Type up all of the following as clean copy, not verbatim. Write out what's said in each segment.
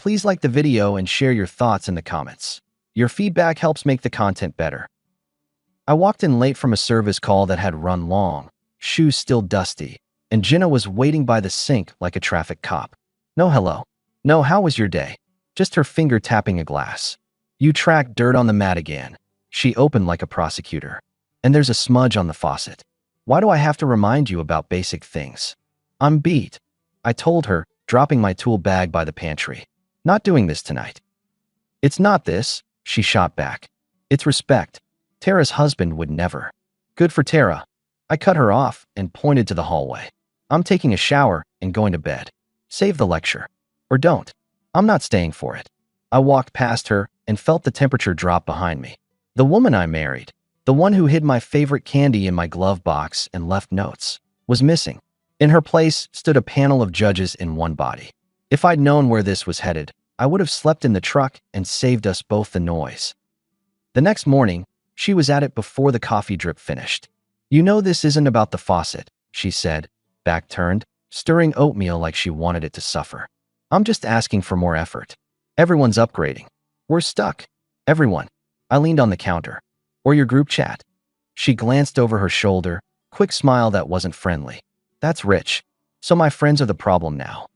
Please like the video and share your thoughts in the comments. Your feedback helps make the content better. I walked in late from a service call that had run long, shoes still dusty, and Jenna was waiting by the sink like a traffic cop. No hello. No, how was your day? Just her finger tapping a glass. You tracked dirt on the mat again. She opened like a prosecutor. And there's a smudge on the faucet. Why do I have to remind you about basic things? I'm beat, I told her, dropping my tool bag by the pantry. Not doing this tonight. It's not this, she shot back. It's respect. Tara's husband would never. Good for Tara. I cut her off and pointed to the hallway. I'm taking a shower and going to bed. Save the lecture. Or don't. I'm not staying for it. I walked past her and felt the temperature drop behind me. The woman I married, the one who hid my favorite candy in my glove box and left notes, was missing. In her place stood a panel of judges in one body. If I'd known where this was headed, I would have slept in the truck and saved us both the noise. The next morning, she was at it before the coffee drip finished. You know this isn't about the faucet, she said, back turned, stirring oatmeal like she wanted it to suffer. I'm just asking for more effort. Everyone's upgrading. We're stuck. Everyone. I leaned on the counter. Or your group chat. She glanced over her shoulder, quick smile that wasn't friendly. That's rich. So my friends are the problem now.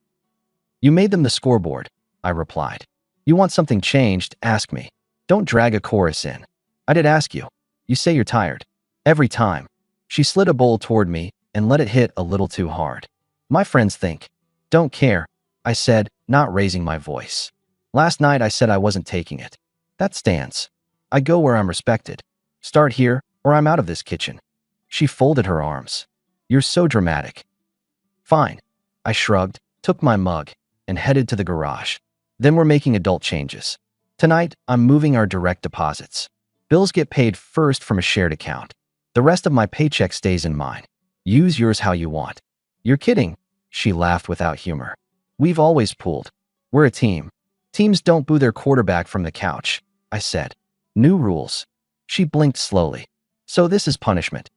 You made them the scoreboard, I replied. You want something changed, ask me. Don't drag a chorus in. I did ask you. You say you're tired. Every time. She slid a bowl toward me and let it hit a little too hard. My friends think. Don't care, I said, not raising my voice. Last night I said I wasn't taking it. That stands. I go where I'm respected. Start here, or I'm out of this kitchen. She folded her arms. You're so dramatic. Fine. I shrugged, took my mug, and headed to the garage. Then we're making adult changes. Tonight, I'm moving our direct deposits. Bills get paid first from a shared account. The rest of my paycheck stays in mine. Use yours how you want. You're kidding, she laughed without humor. We've always pooled. We're a team. Teams don't boo their quarterback from the couch, I said. New rules. She blinked slowly. So this is punishment.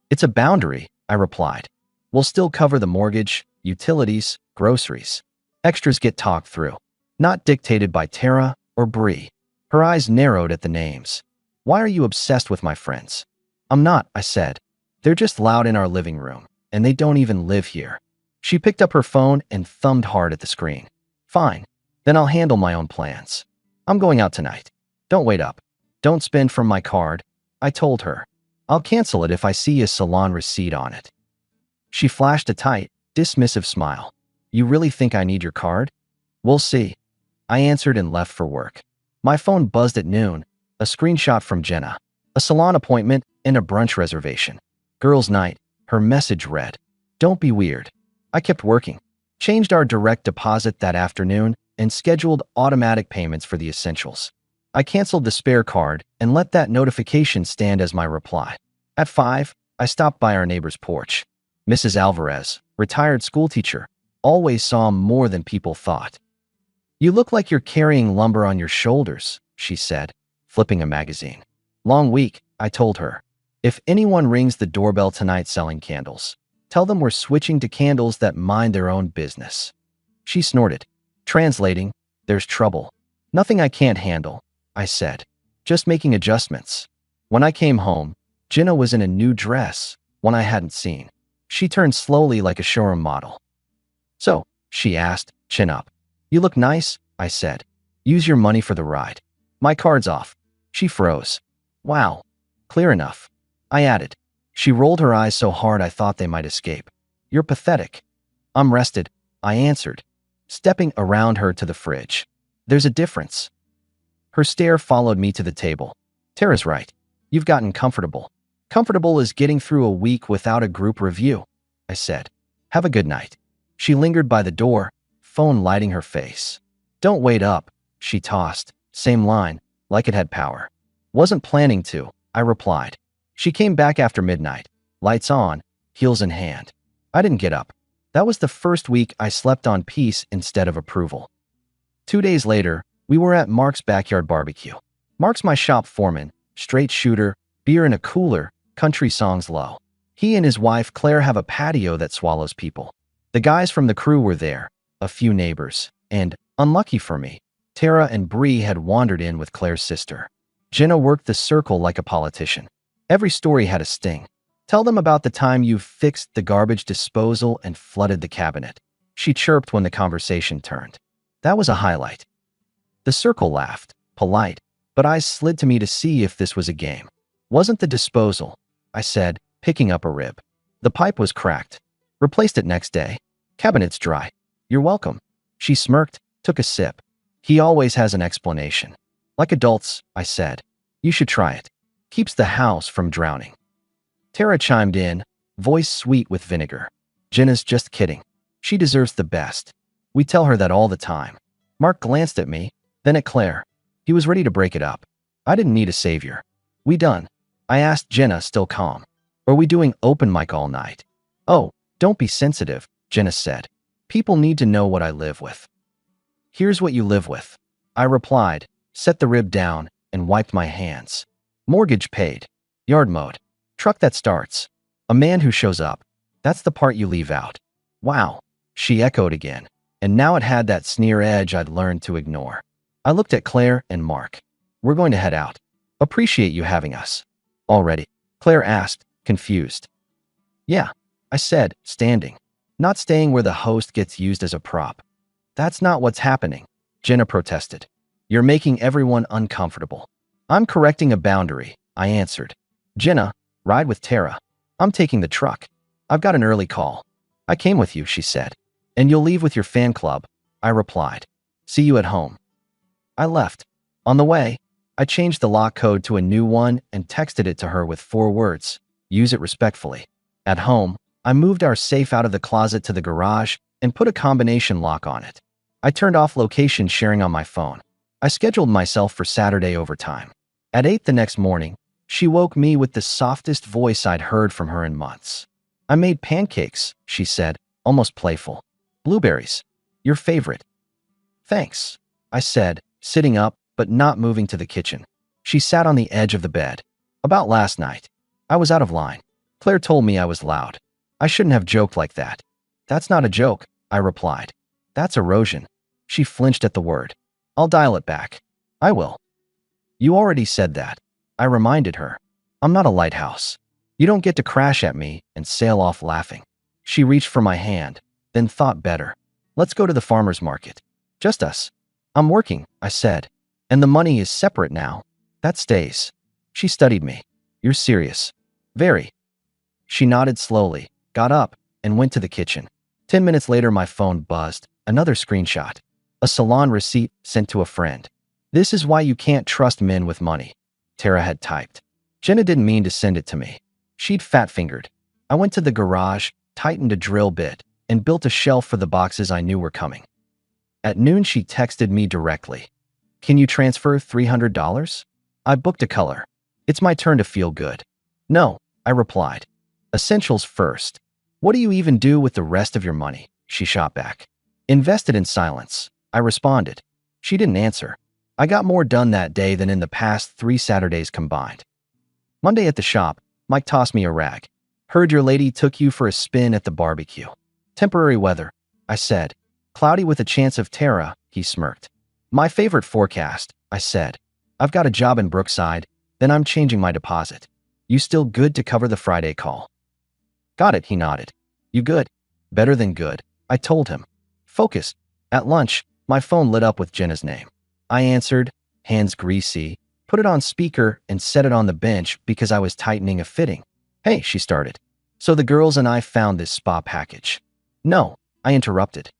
It's a boundary, I replied. We'll still cover the mortgage, utilities, groceries. Extras get talked through. Not dictated by Tara or Bree. Her eyes narrowed at the names. Why are you obsessed with my friends? I'm not, I said. They're just loud in our living room, and they don't even live here. She picked up her phone and thumbed hard at the screen. Fine. Then I'll handle my own plans. I'm going out tonight. Don't wait up. Don't spend from my card, I told her. I'll cancel it if I see a salon receipt on it. She flashed a tight, dismissive smile. You really think I need your card? We'll see. I answered and left for work. My phone buzzed at noon, a screenshot from Jenna, a salon appointment, and a brunch reservation. Girls' night, her message read. Don't be weird. I kept working, changed our direct deposit that afternoon, and scheduled automatic payments for the essentials. I canceled the spare card and let that notification stand as my reply. At 5, I stopped by our neighbor's porch. Mrs. Alvarez, retired schoolteacher, always saw more than people thought. You look like you're carrying lumber on your shoulders, she said, flipping a magazine. Long week, I told her. If anyone rings the doorbell tonight selling candles, tell them we're switching to candles that mind their own business. She snorted. Translating, there's trouble. Nothing I can't handle, I said. Just making adjustments. When I came home, Jenna was in a new dress, one I hadn't seen. She turned slowly like a showroom model. So, she asked, chin up. You look nice, I said. Use your money for the ride. My card's off. She froze. Wow. Clear enough. I added. She rolled her eyes so hard I thought they might escape. You're pathetic. I'm rested, I answered, stepping around her to the fridge. There's a difference. Her stare followed me to the table. Tara's right. You've gotten comfortable. Comfortable is getting through a week without a group review, I said. Have a good night. She lingered by the door, phone lighting her face. Don't wait up, she tossed, same line, like it had power. Wasn't planning to, I replied. She came back after midnight, lights on, heels in hand. I didn't get up. That was the first week I slept on peace instead of approval. 2 days later, we were at Mark's backyard barbecue. Mark's my shop foreman, straight shooter, beer in a cooler, country songs low. He and his wife Claire have a patio that swallows people. The guys from the crew were there, a few neighbors, and Unlucky for me, Tara and Bree had wandered in with Claire's sister. Jenna worked the circle like a politician. Every story had a sting. Tell them about the time you fixed the garbage disposal and flooded the cabinet. She chirped when the conversation turned. That was a highlight. The circle laughed, polite, but eyes slid to me to see if this was a game. Wasn't the disposal, I said, picking up a rib. The pipe was cracked. Replaced it next day. Cabinet's dry. You're welcome. She smirked, took a sip. He always has an explanation. Like adults, I said. You should try it. Keeps the house from drowning. Tara chimed in, voice sweet with vinegar. Jenna's just kidding. She deserves the best. We tell her that all the time. Mark glanced at me, then at Claire. He was ready to break it up. I didn't need a savior. We done? I asked Jenna, still calm. Are we doing open mic all night? Oh, don't be sensitive, Jenna said. People need to know what I live with. Here's what you live with. I replied, set the rib down, and wiped my hands. Mortgage paid. Yard mowed. Truck that starts. A man who shows up. That's the part you leave out. Wow, she echoed again, and now it had that sneer edge I'd learned to ignore. I looked at Claire and Mark. We're going to head out. Appreciate you having us. Already? Claire asked, confused. Yeah, I said, standing. Not staying where the host gets used as a prop. That's not what's happening, Jenna protested. You're making everyone uncomfortable. I'm correcting a boundary, I answered. Jenna, ride with Tara. I'm taking the truck. I've got an early call. I came with you, she said. And you'll leave with your fan club, I replied. See you at home. I left. On the way, I changed the lock code to a new one and texted it to her with 4 words. Use it respectfully. At home, I moved our safe out of the closet to the garage and put a combination lock on it. I turned off location sharing on my phone. I scheduled myself for Saturday overtime. At 8 the next morning, she woke me with the softest voice I'd heard from her in months. I made pancakes, she said, almost playful. Blueberries. Your favorite. Thanks, I said, sitting up but not moving to the kitchen. She sat on the edge of the bed. About last night. I was out of line. Claire told me I was loud. I shouldn't have joked like that. That's not a joke, I replied. That's erosion. She flinched at the word. I'll dial it back. I will. You already said that. I reminded her. I'm not a lighthouse. You don't get to crash at me and sail off laughing. She reached for my hand, then thought better. Let's go to the farmer's market. Just us. I'm working, I said. And the money is separate now. That stays. She studied me. You're serious. Very. She nodded slowly, got up, and went to the kitchen. 10 minutes later, my phone buzzed. Another screenshot. A salon receipt sent to a friend. This is why you can't trust men with money, Tara had typed. Jenna didn't mean to send it to me. She'd fat-fingered. I went to the garage, tightened a drill bit, and built a shelf for the boxes I knew were coming. At noon, she texted me directly. Can you transfer $300? I booked a color. It's my turn to feel good. No, I replied. Essentials first. What do you even do with the rest of your money? She shot back. Invested in silence, I responded. She didn't answer. I got more done that day than in the past 3 Saturdays combined. Monday at the shop, Mike tossed me a rag. Heard your lady took you for a spin at the barbecue. Temporary weather, I said. Cloudy with a chance of Tara, he smirked. My favorite forecast, I said. I've got a job in Brookside, then I'm changing my deposit. You still good to cover the Friday call? Got it, he nodded. You good? Better than good, I told him. Focused. At lunch, my phone lit up with Jenna's name. I answered, hands greasy, put it on speaker and set it on the bench because I was tightening a fitting. Hey, she started. So the girls and I found this spa package. No, I interrupted.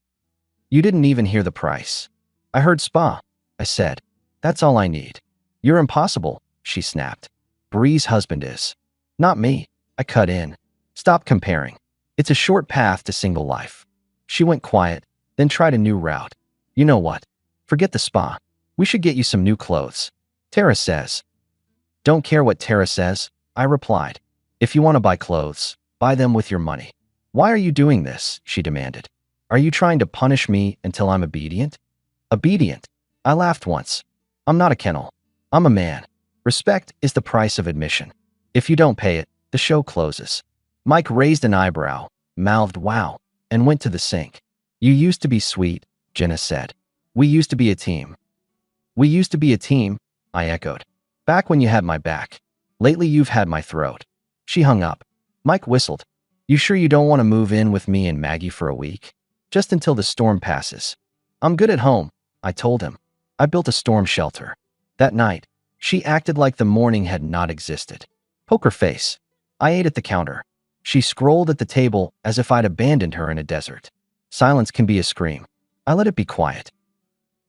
You didn't even hear the price. I heard spa, I said. That's all I need. You're impossible, she snapped. Bree's husband is. Not me, I cut in. Stop comparing. It's a short path to single life. She went quiet, then tried a new route. You know what? Forget the spa. We should get you some new clothes. Tara says. Don't care what Tara says, I replied. If you want to buy clothes, buy them with your money. Why are you doing this? She demanded. Are you trying to punish me until I'm obedient? Obedient? I laughed once. I'm not a kennel. I'm a man. Respect is the price of admission. If you don't pay it, the show closes. Mike raised an eyebrow, mouthed wow, and went to the sink. You used to be sweet, Jenna said. We used to be a team. We used to be a team, I echoed. Back when you had my back. Lately you've had my throat. She hung up. Mike whistled. You sure you don't want to move in with me and Maggie for a week? Just until the storm passes. I'm good at home, I told him. I built a storm shelter. That night, she acted like the morning had not existed. Poker face. I ate at the counter. She scrolled at the table as if I'd abandoned her in a desert. Silence can be a scream. I let it be quiet.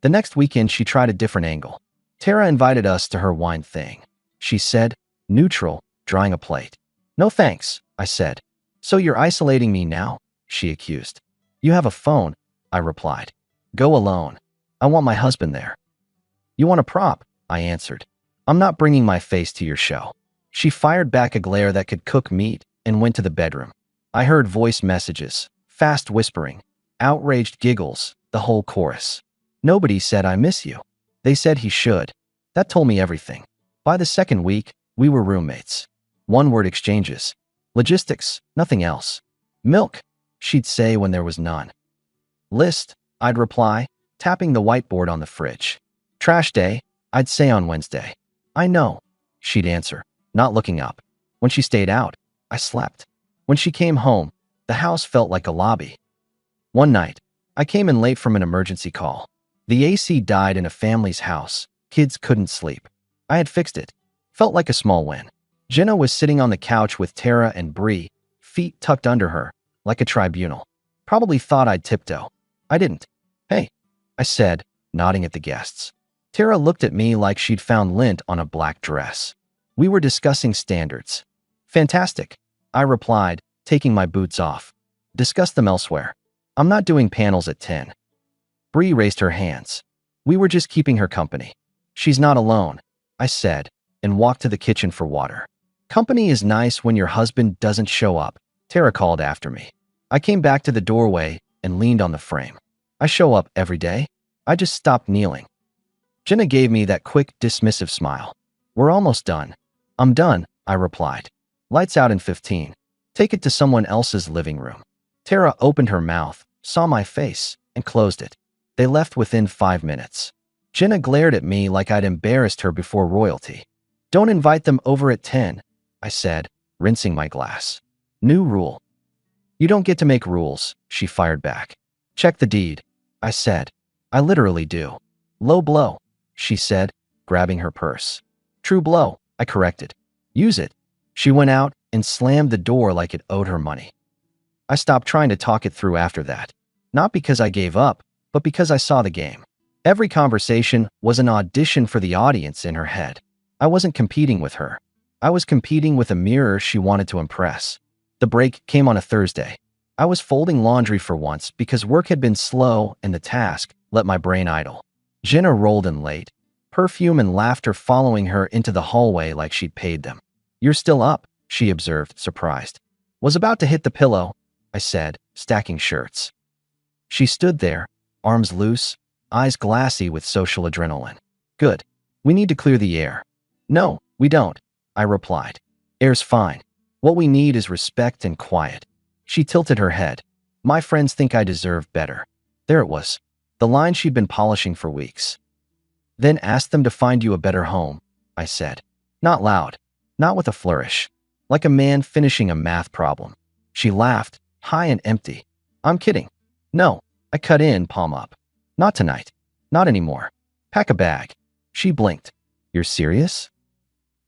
The next weekend, she tried a different angle. Tara invited us to her wine thing. She said, neutral, drying a plate. No thanks, I said. So you're isolating me now? She accused. You have a phone, I replied. Go alone. I want my husband there. You want a prop? I answered. I'm not bringing my face to your show. She fired back a glare that could cook meat and went to the bedroom. I heard voice messages, fast whispering, outraged giggles, the whole chorus. Nobody said I miss you. They said he should. That told me everything. By the second week, we were roommates. One-word exchanges. Logistics, nothing else. Milk, she'd say when there was none. List, I'd reply, tapping the whiteboard on the fridge. Trash day, I'd say on Wednesday. I know, she'd answer, not looking up. When she stayed out, I slept. When she came home, the house felt like a lobby. One night, I came in late from an emergency call. The AC died in a family's house. Kids couldn't sleep. I had fixed it. Felt like a small win. Jenna was sitting on the couch with Tara and Bree, feet tucked under her, like a tribunal. Probably thought I'd tiptoe. I didn't. Hey, I said, nodding at the guests. Tara looked at me like she'd found lint on a black dress. We were discussing standards. Fantastic, I replied, taking my boots off. Discuss them elsewhere. I'm not doing panels at 10. Bree raised her hands. We were just keeping her company. She's not alone, I said, and walked to the kitchen for water. Company is nice when your husband doesn't show up, Tara called after me. I came back to the doorway and leaned on the frame. I show up every day. I just stopped kneeling. Jenna gave me that quick, dismissive smile. We're almost done. I'm done, I replied. Lights out in 15. Take it to someone else's living room. Tara opened her mouth, saw my face, and closed it. They left within 5 minutes. Jenna glared at me like I'd embarrassed her before royalty. Don't invite them over at 10, I said, rinsing my glass. New rule. You don't get to make rules, she fired back. Check the deed, I said. I literally do. Low blow, she said, grabbing her purse. True blow, I corrected. Use it. She went out and slammed the door like it owed her money. I stopped trying to talk it through after that. Not because I gave up, but because I saw the game. Every conversation was an audition for the audience in her head. I wasn't competing with her. I was competing with a mirror she wanted to impress. The break came on a Thursday. I was folding laundry for once because work had been slow and the task let my brain idle. Jenna rolled in late, perfume and laughter following her into the hallway like she'd paid them. You're still up, she observed, surprised. Was about to hit the pillow, I said, stacking shirts. She stood there, arms loose, eyes glassy with social adrenaline. Good. We need to clear the air. No, we don't, I replied. Air's fine. What we need is respect and quiet. She tilted her head. My friends think I deserve better. There it was. The line she'd been polishing for weeks. Then ask them to find you a better home, I said. Not loud. Not with a flourish. Like a man finishing a math problem. She laughed, high and empty. I'm kidding. No, I cut in, palm up. Not tonight. Not anymore. Pack a bag. She blinked. You're serious?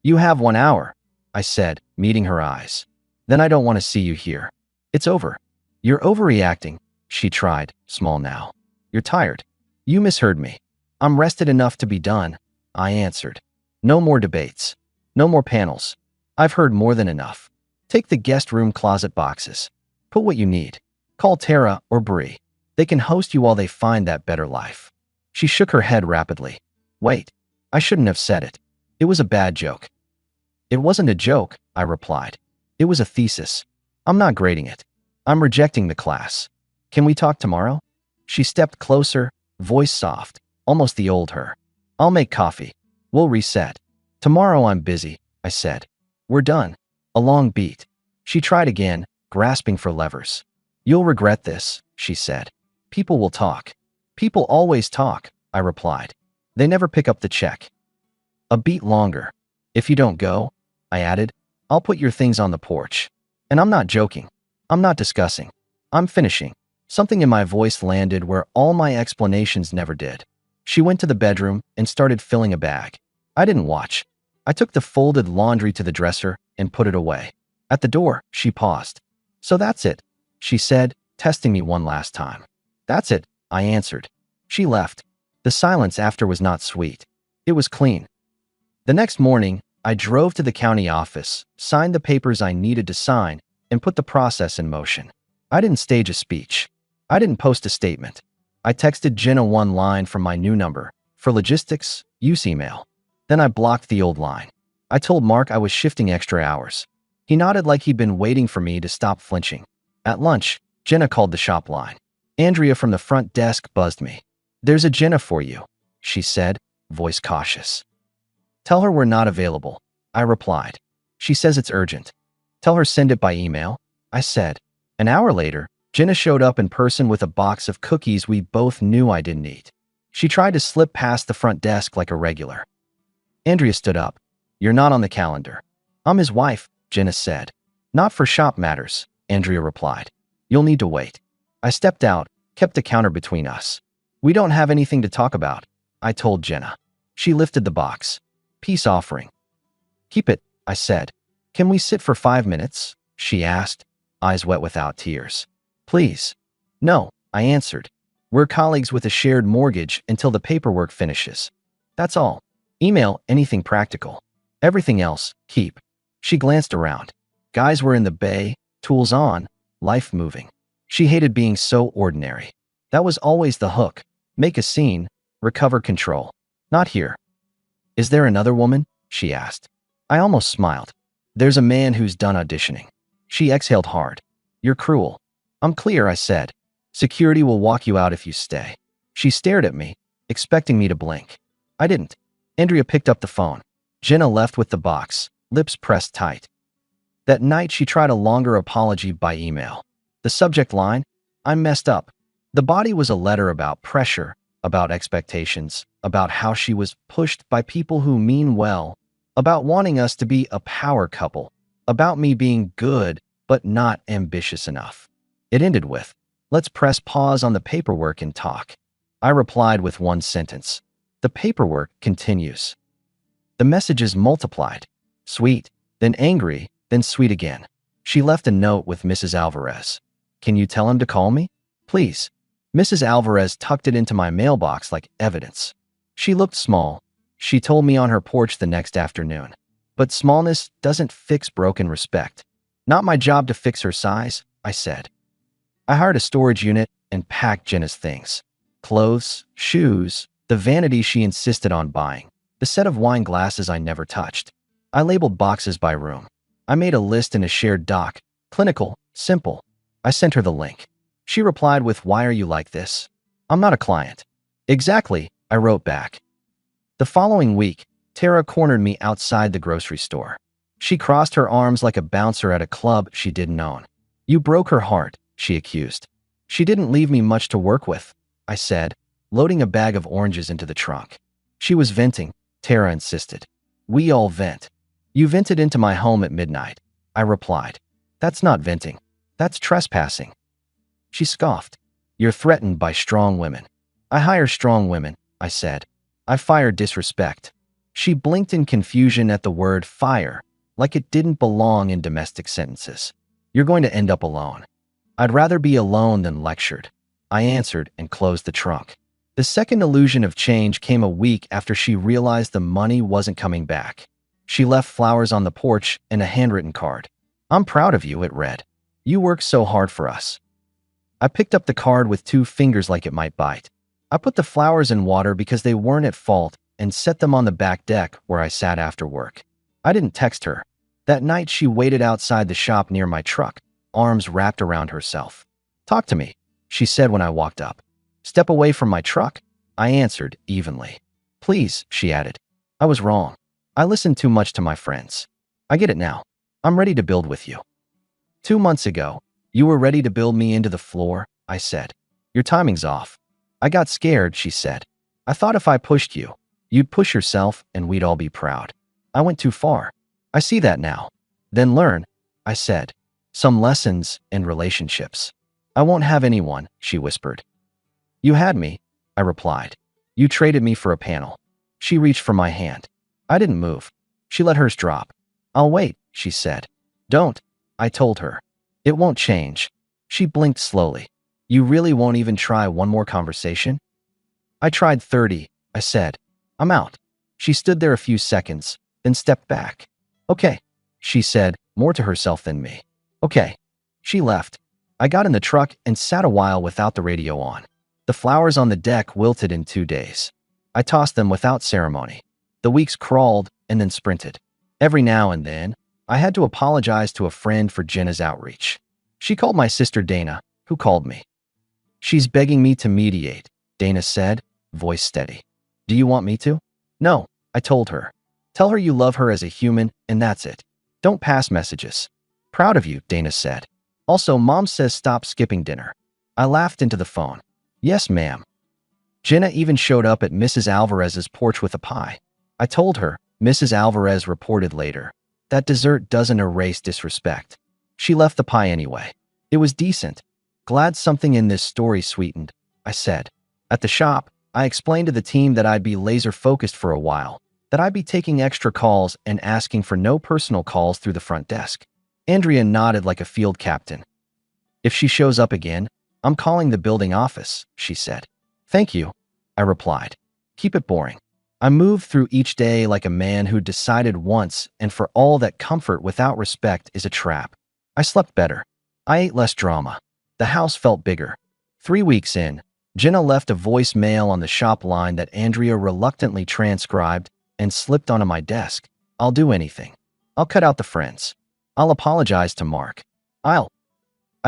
You have 1 hour, I said, meeting her eyes. Then I don't want to see you here. It's over. You're overreacting, she tried, small now. You're tired. You misheard me. I'm rested enough to be done, I answered. No more debates. No more panels. I've heard more than enough. Take the guest room closet boxes. Put what you need. Call Tara or Bree. They can host you while they find that better life. She shook her head rapidly. Wait, I shouldn't have said it. It was a bad joke. It wasn't a joke, I replied. It was a thesis. I'm not grading it. I'm rejecting the class. Can we talk tomorrow? She stepped closer, voice soft, almost the old her. I'll make coffee. We'll reset. Tomorrow I'm busy, I said. We're done. A long beat. She tried again, grasping for levers. You'll regret this, she said. People will talk. People always talk, I replied. They never pick up the check. A beat longer. If you don't go, I added, I'll put your things on the porch. And I'm not joking. I'm not discussing. I'm finishing. Something in my voice landed where all my explanations never did. She went to the bedroom and started filling a bag. I didn't watch. I took the folded laundry to the dresser and put it away. At the door, she paused. So that's it, she said, testing me one last time. That's it, I answered. She left. The silence after was not sweet. It was clean. The next morning, I drove to the county office, signed the papers I needed to sign, and put the process in motion. I didn't stage a speech. I didn't post a statement. I texted Jenna one line from my new number. For logistics, use email. Then I blocked the old line. I told Mark I was shifting extra hours. He nodded like he'd been waiting for me to stop flinching. At lunch, Jenna called the shop line. Andrea from the front desk buzzed me. There's a Jenna for you, she said, voice cautious. Tell her we're not available, I replied. She says it's urgent. Tell her send it by email, I said. An hour later, Jenna showed up in person with a box of cookies we both knew I didn't eat. She tried to slip past the front desk like a regular. Andrea stood up. You're not on the calendar. I'm his wife, Jenna said. Not for shop matters, Andrea replied. You'll need to wait. I stepped out, kept the counter between us. We don't have anything to talk about, I told Jenna. She lifted the box. Peace offering. Keep it, I said. Can we sit for 5 minutes? She asked, eyes wet without tears. Please. No, I answered. We're colleagues with a shared mortgage until the paperwork finishes. That's all. Email anything practical. Everything else, keep. She glanced around. Guys were in the bay, tools on, life moving. She hated being so ordinary. That was always the hook. Make a scene, recover control. Not here. Is there another woman? She asked. I almost smiled. There's a man who's done auditioning. She exhaled hard. You're cruel. I'm clear, I said. Security will walk you out if you stay. She stared at me, expecting me to blink. I didn't. Andrea picked up the phone. Jenna left with the box, lips pressed tight. That night, she tried a longer apology by email. The subject line, I messed up. The body was a letter about pressure, about expectations, about how she was pushed by people who mean well, about wanting us to be a power couple, about me being good but not ambitious enough. It ended with, let's press pause on the paperwork and talk. I replied with one sentence. The paperwork continues. The messages multiplied. Sweet, then angry, then sweet again. She left a note with Mrs. Alvarez. Can you tell him to call me? Please. Mrs. Alvarez tucked it into my mailbox like evidence. She looked small. She told me on her porch the next afternoon. But smallness doesn't fix broken respect. Not my job to fix her size, I said. I hired a storage unit and packed Jenna's things. Clothes, shoes, the vanity she insisted on buying, the set of wine glasses I never touched. I labeled boxes by room. I made a list in a shared doc. Clinical, simple. I sent her the link. She replied with, why are you like this? I'm not a client. Exactly, I wrote back. The following week, Tara cornered me outside the grocery store. She crossed her arms like a bouncer at a club she didn't own. You broke her heart, she accused. She didn't leave me much to work with, I said, loading a bag of oranges into the trunk. She was venting, Tara insisted. We all vent. You vented into my home at midnight, I replied. That's not venting. That's trespassing. She scoffed. You're threatened by strong women. I hire strong women, I said. I fire disrespect. She blinked in confusion at the word fire, like it didn't belong in domestic sentences. You're going to end up alone. I'd rather be alone than lectured, I answered and closed the trunk. The second illusion of change came a week after she realized the money wasn't coming back. She left flowers on the porch and a handwritten card. I'm proud of you, it read. You worked so hard for us. I picked up the card with 2 fingers like it might bite. I put the flowers in water because they weren't at fault and set them on the back deck where I sat after work. I didn't text her. That night she waited outside the shop near my truck, arms wrapped around herself. Talk to me, she said when I walked up. Step away from my truck, I answered evenly. Please, she added. I was wrong. I listened too much to my friends. I get it now. I'm ready to build with you. 2 months ago, you were ready to build me into the floor, I said. Your timing's off. I got scared, she said. I thought if I pushed you, you'd push yourself and we'd all be proud. I went too far. I see that now. Then learn, I said. Some lessons in relationships. I won't have anyone, she whispered. You had me, I replied. You traded me for a panel. She reached for my hand. I didn't move. She let hers drop. I'll wait, she said. Don't, I told her. It won't change. She blinked slowly. You really won't even try one more conversation? I tried 30, I said. I'm out. She stood there a few seconds, then stepped back. Okay, she said, more to herself than me. Okay. She left. I got in the truck and sat a while without the radio on. The flowers on the deck wilted in 2 days. I tossed them without ceremony. The weeks crawled and then sprinted. Every now and then, I had to apologize to a friend for Jenna's outreach. She called my sister Dana, who called me. She's begging me to mediate, Dana said, voice steady. Do you want me to? No, I told her. Tell her you love her as a human, and that's it. Don't pass messages. Proud of you, Dana said. Also, Mom says stop skipping dinner. I laughed into the phone. Yes, ma'am. Jenna even showed up at Mrs. Alvarez's porch with a pie. I told her, Mrs. Alvarez reported later, that dessert doesn't erase disrespect. She left the pie anyway. It was decent. Glad something in this story sweetened, I said. At the shop, I explained to the team that I'd be laser-focused for a while, that I'd be taking extra calls and asking for no personal calls through the front desk. Andrea nodded like a field captain. If she shows up again, I'm calling the building office, she said. Thank you, I replied. Keep it boring. I moved through each day like a man who decided once and for all that comfort without respect is a trap. I slept better. I ate less drama. The house felt bigger. 3 weeks in, Jenna left a voicemail on the shop line that Andrea reluctantly transcribed and slipped onto my desk. I'll do anything. I'll cut out the friends. I'll apologize to Mark. I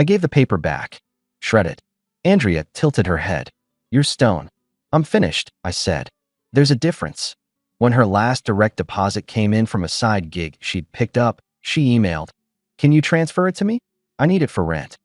gave the paper back. Shred it. Andrea tilted her head. You're stone. I'm finished, I said. There's a difference. When her last direct deposit came in from a side gig she'd picked up, she emailed, Can you transfer it to me? I need it for rent.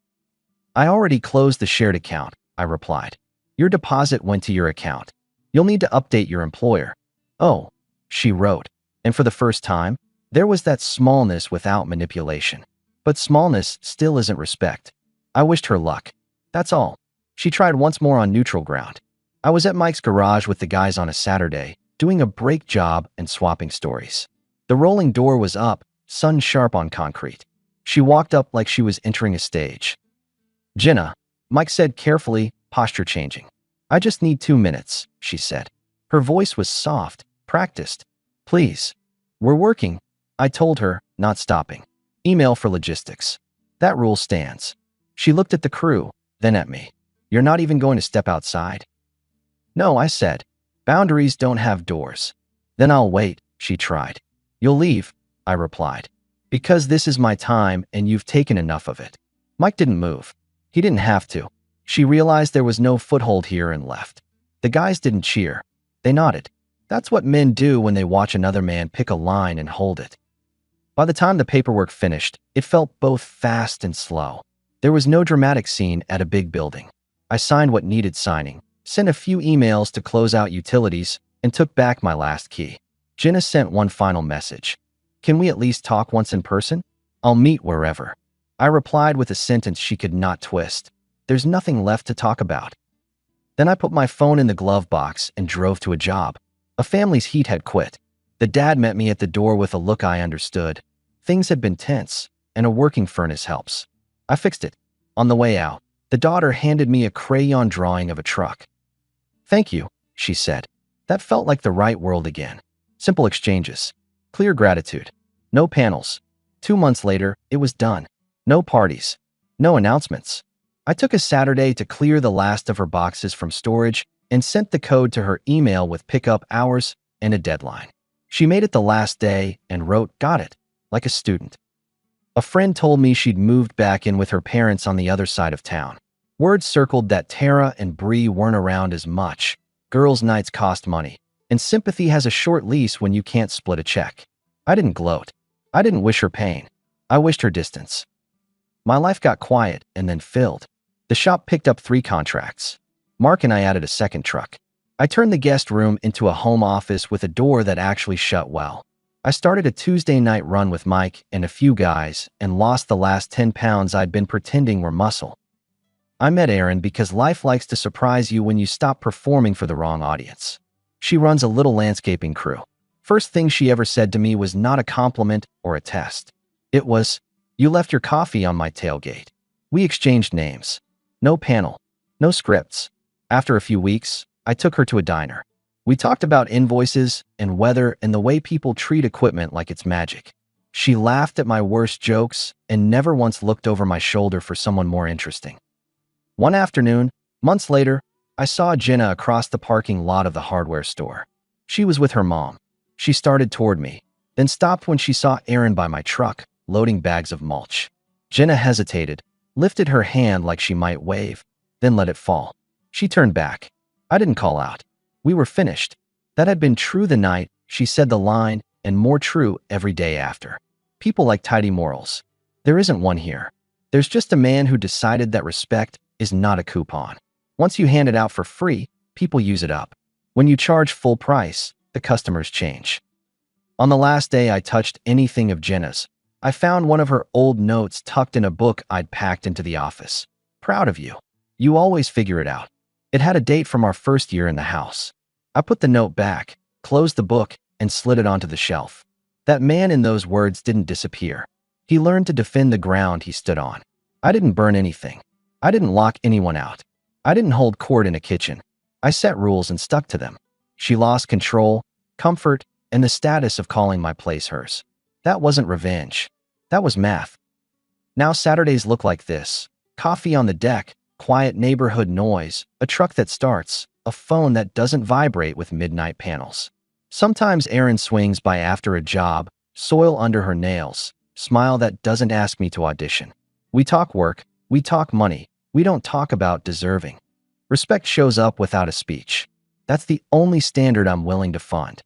I already closed the shared account, I replied. Your deposit went to your account. You'll need to update your employer. Oh, she wrote. And for the first time, there was that smallness without manipulation. But smallness still isn't respect. I wished her luck. That's all. She tried once more on neutral ground. I was at Mike's garage with the guys on a Saturday, doing a brake job and swapping stories. The rolling door was up, sun sharp on concrete. She walked up like she was entering a stage. Jenna, Mike said carefully, posture changing. I just need 2 minutes, she said. Her voice was soft, practiced. Please. We're working, I told her, not stopping. Email for logistics. That rule stands. She looked at the crew, then at me. You're not even going to step outside? No, I said. Boundaries don't have doors. Then I'll wait, she tried. You'll leave, I replied. Because this is my time and you've taken enough of it. Mike didn't move. He didn't have to. She realized there was no foothold here and left. The guys didn't cheer. They nodded. That's what men do when they watch another man pick a line and hold it. By the time the paperwork finished, it felt both fast and slow. There was no dramatic scene at a big building. I signed what needed signing, sent a few emails to close out utilities, and took back my last key. Jenna sent one final message. Can we at least talk once in person? I'll meet wherever. I replied with a sentence she could not twist. There's nothing left to talk about. Then I put my phone in the glove box and drove to a job. A family's heat had quit. The dad met me at the door with a look I understood. Things had been tense, and a working furnace helps. I fixed it. On the way out, the daughter handed me a crayon drawing of a truck. Thank you, she said. That felt like the right world again. Simple exchanges. Clear gratitude. No panels. 2 months later, it was done. No parties. No announcements. I took a Saturday to clear the last of her boxes from storage and sent the code to her email with pickup hours and a deadline. She made it the last day and wrote, got it, like a student. A friend told me she'd moved back in with her parents on the other side of town. Word circled that Tara and Bree weren't around as much. Girls' nights cost money, and sympathy has a short lease when you can't split a check. I didn't gloat. I didn't wish her pain. I wished her distance. My life got quiet and then filled. The shop picked up 3 contracts. Mark and I added a second truck. I turned the guest room into a home office with a door that actually shut well. I started a Tuesday night run with Mike and a few guys and lost the last 10 pounds I'd been pretending were muscle. I met Erin because life likes to surprise you when you stop performing for the wrong audience. She runs a little landscaping crew. First thing she ever said to me was not a compliment or a test. It was, "You left your coffee on my tailgate." We exchanged names. No panel. No scripts. After a few weeks, I took her to a diner. We talked about invoices and weather and the way people treat equipment like it's magic. She laughed at my worst jokes and never once looked over my shoulder for someone more interesting. One afternoon, months later, I saw Jenna across the parking lot of the hardware store. She was with her mom. She started toward me, then stopped when she saw Erin by my truck, loading bags of mulch. Jenna hesitated, lifted her hand like she might wave, then let it fall. She turned back. I didn't call out. We were finished. That had been true the night she said the line, and more true every day after. People like tidy morals. There isn't one here. There's just a man who decided that respect is not a coupon. Once you hand it out for free, people use it up. When you charge full price, the customers change. On the last day I touched anything of Jenna's, I found one of her old notes tucked in a book I'd packed into the office. "Proud of you. You always figure it out." It had a date from our first year in the house. I put the note back, closed the book, and slid it onto the shelf. That man in those words didn't disappear. He learned to defend the ground he stood on. I didn't burn anything. I didn't lock anyone out. I didn't hold court in a kitchen. I set rules and stuck to them. She lost control, comfort, and the status of calling my place hers. That wasn't revenge. That was math. Now Saturdays look like this. Coffee on the deck, quiet neighborhood noise, a truck that starts, a phone that doesn't vibrate with midnight panels. Sometimes Erin swings by after a job, soil under her nails, smile that doesn't ask me to audition. We talk work, we talk money, we don't talk about deserving. Respect shows up without a speech. That's the only standard I'm willing to fund.